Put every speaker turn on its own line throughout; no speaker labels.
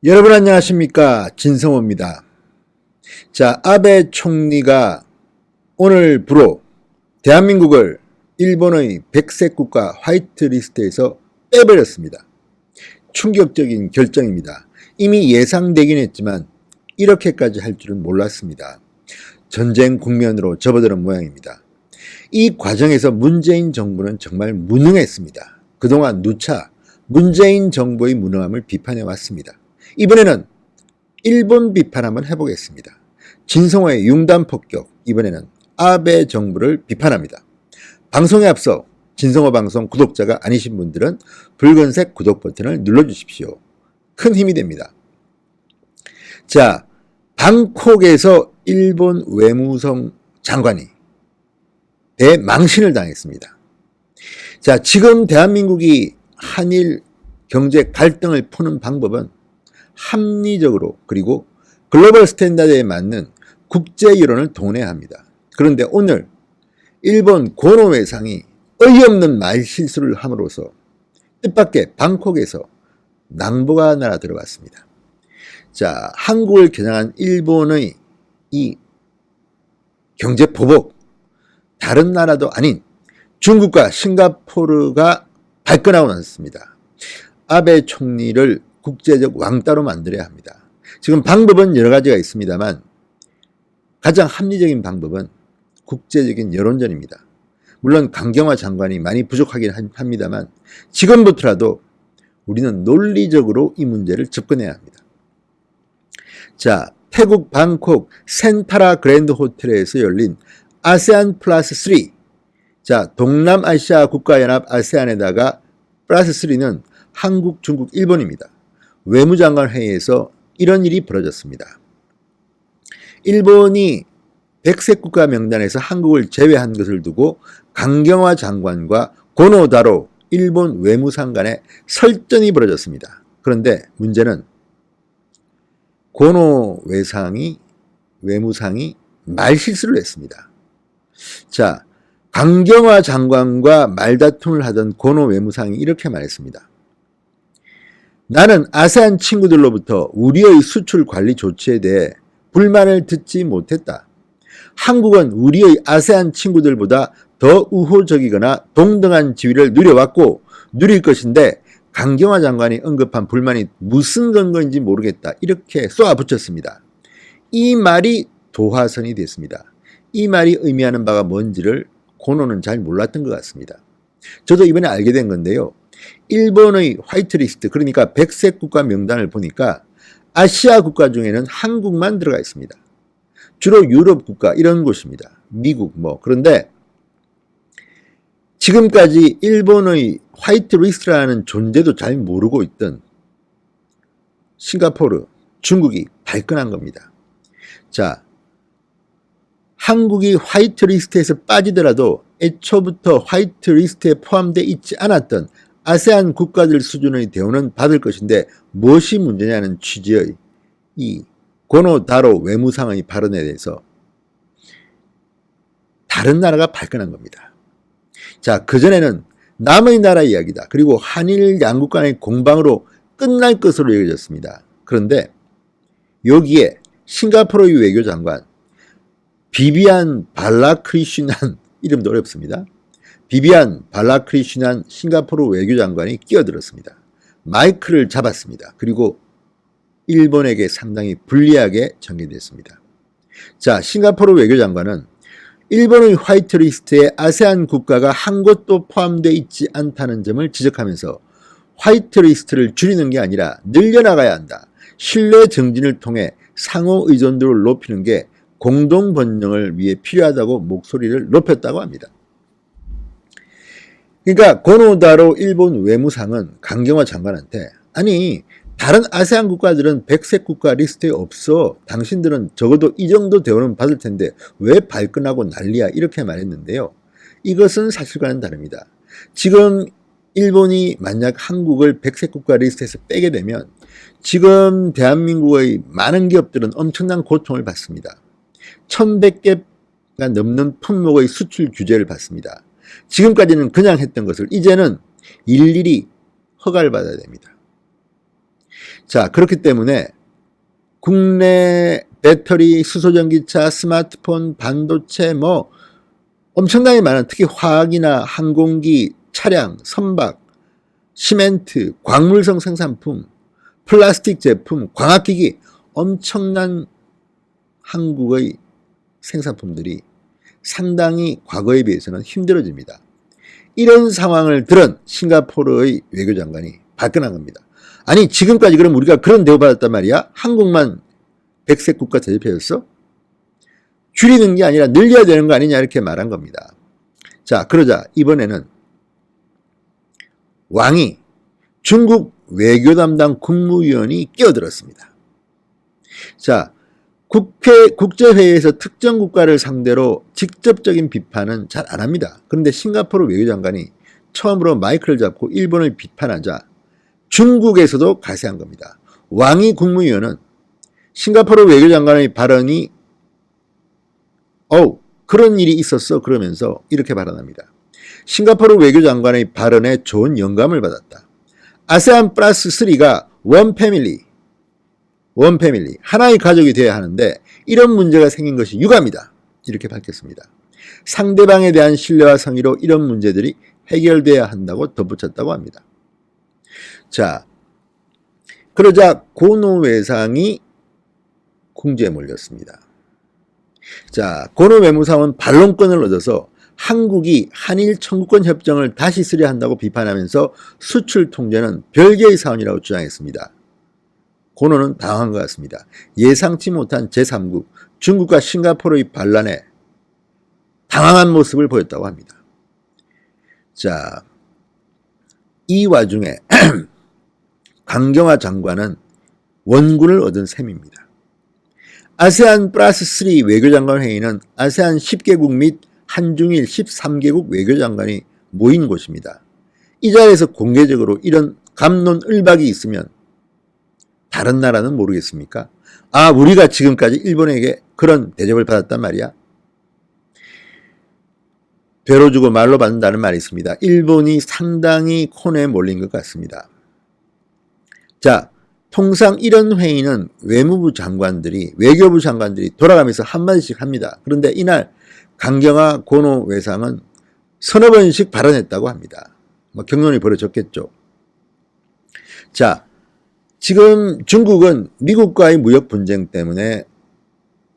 여러분 안녕하십니까, 진성호입니다. 자, 아베 총리가 오늘부로 대한민국을 일본의 백색 국가 화이트리스트에서 빼버렸습니다. 충격적인 결정입니다. 이미 예상되긴 했지만 이렇게까지 할 줄은 몰랐습니다. 전쟁 국면으로 접어드는 모양입니다. 이 과정에서 문재인 정부는 정말 무능했습니다. 그동안 누차 문재인 정부의 무능함을 비판해 왔습니다. 이번에는 일본 비판 한번 해보겠습니다. 진성호의 융단폭격, 이번에는 아베 정부를 비판합니다. 방송에 앞서 진성호 방송 구독자가 아니신 분들은 붉은색 구독 버튼을 눌러주십시오. 큰 힘이 됩니다. 자, 방콕에서 일본 외무성 장관이 대망신을 당했습니다. 자, 지금 대한민국이 한일 경제 갈등을 푸는 방법은 합리적으로 그리고 글로벌 스탠다드에 맞는 국제 여론을 동원해야 합니다. 그런데 오늘 일본 고노 외상이 어이없는 말실수를 함으로써 뜻밖의 방콕에서 낭보가 날아 들어왔습니다. 자, 한국을 겨냥한 일본의 이 경제 보복, 다른 나라도 아닌 중국과 싱가포르가 발끈하고 나섰습니다. 아베 총리를 국제적 왕따로 만들어야 합니다. 지금 방법은 여러 가지가 있습니다만 가장 합리적인 방법은 국제적인 여론전입니다. 물론 강경화 장관이 많이 부족하긴 합니다만 지금부터라도 우리는 논리적으로 이 문제를 접근해야 합니다. 자, 태국 방콕 센타라 그랜드 호텔에서 열린 아세안 플러스 3, 자, 동남아시아 국가연합 아세안에다가 플러스 3는 한국, 중국, 일본입니다. 외무장관 회의에서 이런 일이 벌어졌습니다. 일본이 백색 국가 명단에서 한국을 제외한 것을 두고 강경화 장관과 고노다로 일본 외무상 간에 설전이 벌어졌습니다. 그런데 문제는 고노 외무상이 말실수를 했습니다. 자, 강경화 장관과 말다툼을 하던 고노 외무상이 이렇게 말했습니다. 나는 아세안 친구들로부터 우리의 수출 관리 조치에 대해 불만을 듣지 못했다. 한국은 우리의 아세안 친구들보다 더 우호적이거나 동등한 지위를 누려왔고 누릴 것인데 강경화 장관이 언급한 불만이 무슨 근거인지 모르겠다. 이렇게 쏘아붙였습니다. 이 말이 도화선이 됐습니다. 이 말이 의미하는 바가 뭔지를 고노는 잘 몰랐던 것 같습니다. 저도 이번에 알게 된 건데요. 일본의 화이트리스트, 그러니까 백색 국가 명단을 보니까 아시아 국가 중에는 한국만 들어가 있습니다. 주로 유럽 국가 이런 곳입니다. 미국 그런데 지금까지 일본의 화이트리스트라는 존재도 잘 모르고 있던 싱가포르, 중국이 발끈한 겁니다. 자, 한국이 화이트리스트에서 빠지더라도 애초부터 화이트리스트에 포함되어 있지 않았던 아세안 국가들 수준의 대우는 받을 것인데 무엇이 문제냐는 취지의 이 고노다로 외무상의 발언에 대해서 다른 나라가 발끈한 겁니다. 자, 그전에는 남의 나라 이야기다. 그리고 한일 양국 간의 공방으로 끝날 것으로 여겨졌습니다. 그런데 여기에 싱가포르의 외교장관 비비안 발라크리슈난, 이름도 어렵습니다. 비비안 발라크리슈난 싱가포르 외교장관이 끼어들었습니다. 마이크를 잡았습니다. 그리고 일본에게 상당히 불리하게 전개됐습니다. 자, 싱가포르 외교장관은 일본의 화이트리스트에 아세안 국가가 한 곳도 포함되어 있지 않다는 점을 지적하면서 화이트리스트를 줄이는 게 아니라 늘려나가야 한다. 신뢰 증진을 통해 상호 의존도를 높이는 게 공동 번영을 위해 필요하다고 목소리를 높였다고 합니다. 그러니까 고노다로 일본 외무상은 강경화 장관한테 아니 다른 아세안 국가들은 백색 국가 리스트에 없어. 당신들은 적어도 이 정도 대우는 받을 텐데 왜 발끈하고 난리야. 이렇게 말했는데요. 이것은 사실과는 다릅니다. 지금 일본이 만약 한국을 백색 국가 리스트에서 빼게 되면 지금 대한민국의 많은 기업들은 엄청난 고통을 받습니다. 1100개가 넘는 품목의 수출 규제를 받습니다. 지금까지는 그냥 했던 것을 이제는 일일이 허가를 받아야 됩니다. 자, 그렇기 때문에 국내 배터리, 수소전기차, 스마트폰, 반도체 뭐 엄청나게 많은 특히 화학이나 항공기, 차량, 선박, 시멘트, 광물성 생산품, 플라스틱 제품, 광학기기 엄청난 한국의 생산품들이 상당히 과거에 비해서는 힘들어집니다. 이런 상황을 들은 싱가포르의 외교장관이 발끈한 겁니다. 아니 지금까지 그럼 우리가 그런 대우받았단 말이야? 한국만 백색 국가 대표였어? 줄이는 게 아니라 늘려야 되는 거 아니냐 이렇게 말한 겁니다. 자, 그러자 이번에는 왕이 중국 외교 담당 국무위원이 끼어들었습니다. 자, 국제회의에서 특정 국가를 상대로 직접적인 비판은 잘 안 합니다. 그런데 싱가포르 외교장관이 처음으로 마이크를 잡고 일본을 비판하자 중국에서도 가세한 겁니다. 왕이 국무위원은 싱가포르 외교장관의 발언이 그런 일이 있었어 그러면서 이렇게 발언합니다. 싱가포르 외교장관의 발언에 좋은 영감을 받았다. 아세안 플러스 3가 원 패밀리 하나의 가족이 되어야 하는데 이런 문제가 생긴 것이 유감이다. 이렇게 밝혔습니다. 상대방에 대한 신뢰와 성의로 이런 문제들이 해결돼야 한다고 덧붙였다고 합니다. 자, 그러자 고노 외상이 궁지에 몰렸습니다. 자, 고노 외무상은 반론권을 얻어서 한국이 한일 청구권 협정을 다시 쓰려 한다고 비판하면서 수출 통제는 별개의 사안이라고 주장했습니다. 고노는 당황한 것 같습니다. 예상치 못한 제3국 중국과 싱가포르의 반란에 당황한 모습을 보였다고 합니다. 자, 이 와중에 강경화 장관은 원군을 얻은 셈입니다. 아세안 플러스 3 외교장관 회의는 아세안 10개국 및 한중일 13개국 외교장관이 모인 곳입니다. 이 자리에서 공개적으로 이런 갑론을박이 있으면 다른 나라는 모르겠습니까? 아, 우리가 지금까지 일본에게 그런 대접을 받았단 말이야. 배로 주고 말로 받는다는 말이 있습니다. 일본이 상당히 코너에 몰린 것 같습니다. 자, 통상 이런 회의는 외무부 장관들이, 외교부 장관들이 돌아가면서 한마디씩 합니다. 그런데 이날 강경화 고노 외상은 서너 번씩 발언했다고 합니다. 경론이 벌어졌겠죠. 자, 지금 중국은 미국과의 무역 분쟁 때문에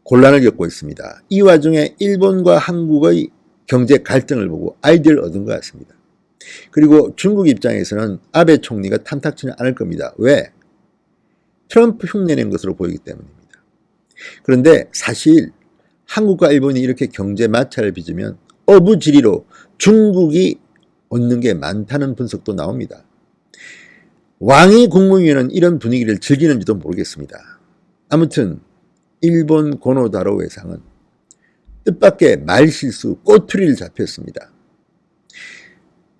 곤란을 겪고 있습니다. 이 와중에 일본과 한국의 경제 갈등을 보고 아이디어를 얻은 것 같습니다. 그리고 중국 입장에서는 아베 총리가 탐탁치는 않을 겁니다. 왜? 트럼프 흉내낸 것으로 보이기 때문입니다. 그런데 사실 한국과 일본이 이렇게 경제 마찰을 빚으면 어부지리로 중국이 얻는 게 많다는 분석도 나옵니다. 왕이 국무위원은 이런 분위기를 즐기는지도 모르겠습니다. 아무튼 일본 고노다로 외상은 뜻밖의 말실수, 꼬투리를 잡혔습니다.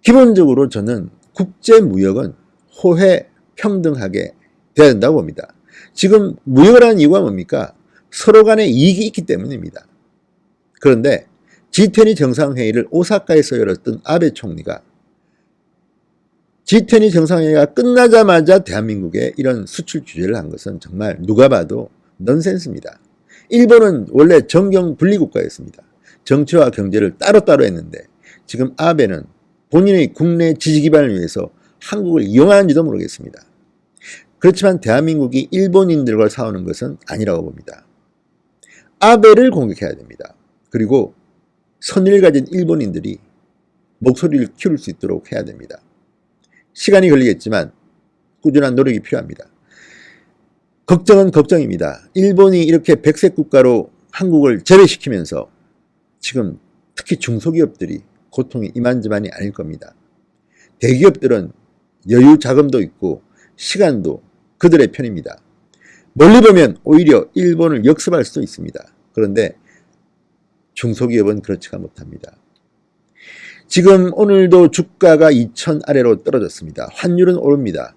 기본적으로 저는 국제무역은 호혜, 평등하게 돼야 된다고 봅니다. 지금 무역을 하는 이유가 뭡니까? 서로 간에 이익이 있기 때문입니다. 그런데 G20 정상회의를 오사카에서 열었던 아베 총리가 G20 정상회의가 끝나자마자 대한민국에 이런 수출 규제를 한 것은 정말 누가 봐도 넌센스입니다. 일본은 원래 정경 분리국가였습니다. 정치와 경제를 따로따로 했는데 지금 아베는 본인의 국내 지지 기반을 위해서 한국을 이용하는지도 모르겠습니다. 그렇지만 대한민국이 일본인들과 싸우는 것은 아니라고 봅니다. 아베를 공격해야 됩니다. 그리고 선의를 가진 일본인들이 목소리를 키울 수 있도록 해야 됩니다. 시간이 걸리겠지만 꾸준한 노력이 필요합니다. 걱정은 걱정입니다. 일본이 이렇게 백색 국가로 한국을 제외시키면서 지금 특히 중소기업들이 고통이 이만저만이 아닐 겁니다. 대기업들은 여유 자금도 있고 시간도 그들의 편입니다. 멀리 보면 오히려 일본을 역습할 수도 있습니다. 그런데 중소기업은 그렇지가 못합니다. 지금 오늘도 주가가 2,000 아래로 떨어졌습니다. 환율은 오릅니다.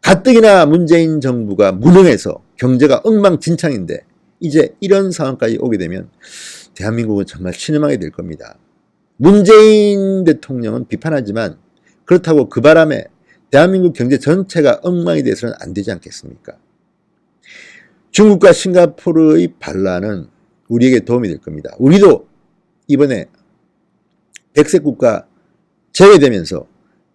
가뜩이나 문재인 정부가 무능해서 경제가 엉망진창인데 이제 이런 상황까지 오게 되면 대한민국은 정말 신음하게 될 겁니다. 문재인 대통령은 비판하지만 그렇다고 그 바람에 대한민국 경제 전체가 엉망이 돼서는 안 되지 않겠습니까? 중국과 싱가포르의 반란은 우리에게 도움이 될 겁니다. 우리도 이번에 백색 국가 제외되면서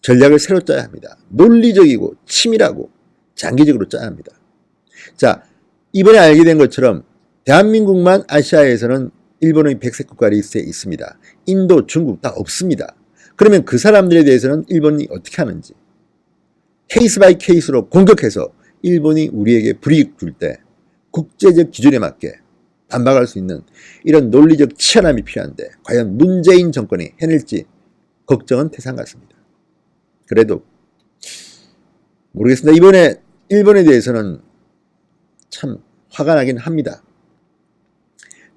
전략을 새로 짜야 합니다. 논리적이고 치밀하고 장기적으로 짜야 합니다. 자, 이번에 알게 된 것처럼 대한민국만 아시아에서는 일본의 백색 국가 리스트에 있습니다. 인도, 중국 다 없습니다. 그러면 그 사람들에 대해서는 일본이 어떻게 하는지 케이스 바이 케이스로 공격해서 일본이 우리에게 불이익 줄 때 국제적 기준에 맞게 반박할 수 있는 이런 논리적 치열함이 필요한데 과연 문재인 정권이 해낼지 걱정은 태산 같습니다. 그래도 모르겠습니다. 이번에 일본에 대해서는 참 화가 나긴 합니다.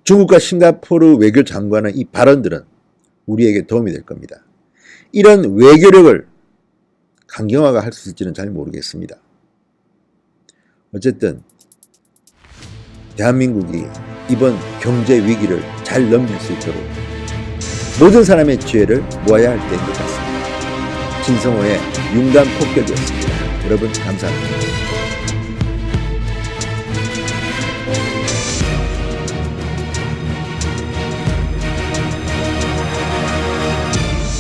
중국과 싱가포르 외교장관의 이 발언들은 우리에게 도움이 될 겁니다. 이런 외교력을 강경화가 할 수 있을지는 잘 모르겠습니다. 어쨌든 대한민국이 이번 경제 위기를 잘 넘길 수 있도록 모든 사람의 지혜를 모아야 할 때인 것 같습니다. 진성호의 윤감 폭격이었습니다. 여러분 감사합니다.